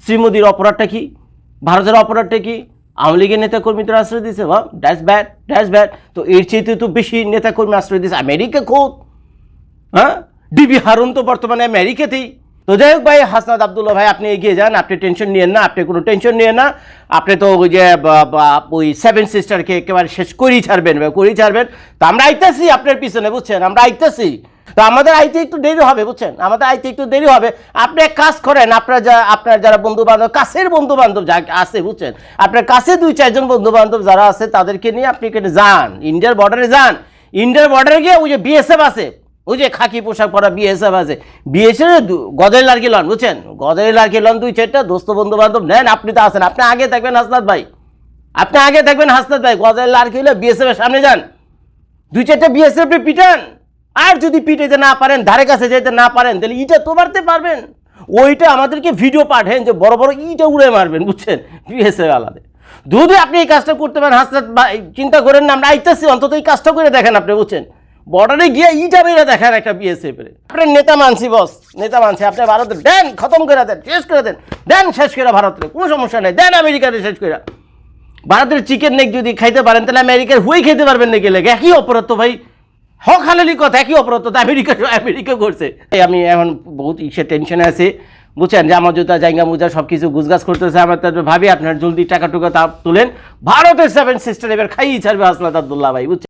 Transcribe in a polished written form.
শ্রীমোদীর অপরাধটা কি, ভারতের অপরাধটা কি? আওয়ামী লীগের নেতাকর্মীদের আশ্রয় দিয়েছে, বা দ্যাটস ব্যাড। তো এর চেয়ে তো বেশি নেতাকর্মী আশ্রয় দিয়েছে আমেরিকা খোদ। হ্যাঁ, ডিবি হারুন তো বর্তমানে আমেরিকাতেই। তো যাই হোক ভাই, হাসনাত আবদুল্লাহ ভাই, আপনি এগিয়ে যান, আপনি টেনশন নিয়েন না, আপনি কোনো টেনশন নিয়েন না। আপনি তো ওই যে ওই 7 সিস্টারকে একেবারে শেষ করেই ছাড়বেন। তো আমরা আইতেছি আপনার পিছনে, বুঝছেন, আমরা আইতেছি। তো আমাদের আইতে একটু দেরি হবে, বুঝছেন, আমাদের আইতে একটু দেরি হবে। আপনি এক কাজ করেন, আপনার যারা বন্ধু বান্ধব, কাছের বন্ধু বান্ধব যা আছে, বুঝছেন, আপনার কাছে 2-4 জন বন্ধু বান্ধব যারা আছে তাদেরকে নিয়ে আপনি কেটে যান, ইন্ডিয়ার বর্ডারে যান। ইন্ডিয়ার বর্ডারে গিয়ে ওই যে বিএসএফ আছে, ওই যে খাকি পোশাক পরা বিএসএফ আছে, বিএসএফ গজারি লার্কি লন, বুঝছেন, গজারি লার্কি লন 2-4টা দোস্ত বন্ধু বান্ধব নেন। আপনি তো আছেন, আপনি আগে থাকবেন হাসনাত ভাই, গজারি লার্কি হলে বিএসএফ এর সামনে যান, 2-4টা বিএসএফ পিটান। আর যদি পিটাইতে না পারেন, ধারে কাছে যেতে না পারেন, তাহলে ইটা তো মারতে পারবেন। ওইটা আমাদেরকে ভিডিও পাঠেন যে বড় বড় ইটা উড়ে মারবেন, বুঝছেন, বিএসএফ আলাদা। যদি আপনি এই কাজটা করতে পারেন হাসনাত ভাই, চিন্তা করেন না, আমরা আইতেছি, অন্তত এই কাজটা করে দেখেন আপনি, বুঝছেন, বর্ডারে গিয়ে ইটা বেড়ে দেখেন একটা বিএসএফ এর। আপনার নেতা মানছি বস, নেতা মানছি, আপনি ভারতের দেন, খতম করে দেন, শেষ করে দেন শেষ করে ভারতের, কোনো সমস্যা নেই, দেন আমেরিকাতে শেষ করে। ভারতের চিকেন নেক যদি খাইতে পারেন, তাহলে আমেরিকার হুই খেতে পারবেন নাকি? লেগে একই অপরাধ তো ভাই, হক হালালি কথা, একই অপরাধ তো আমেরিকা করছে। আমি এখন বহুত টেনশনে আছি, বুঝছেন, যে আমার জুতা জায়গা মুজা সব কিছু গুজগাছ করতেছে। আমার তো ভাবি আপনার জলদি টাকা টুকা তুলেন, ভারতের 7 সিস্টার এবার খাইয়ে ছাড়বে হাসনাত আবদুল্লাহ ভাই, বুঝছেন।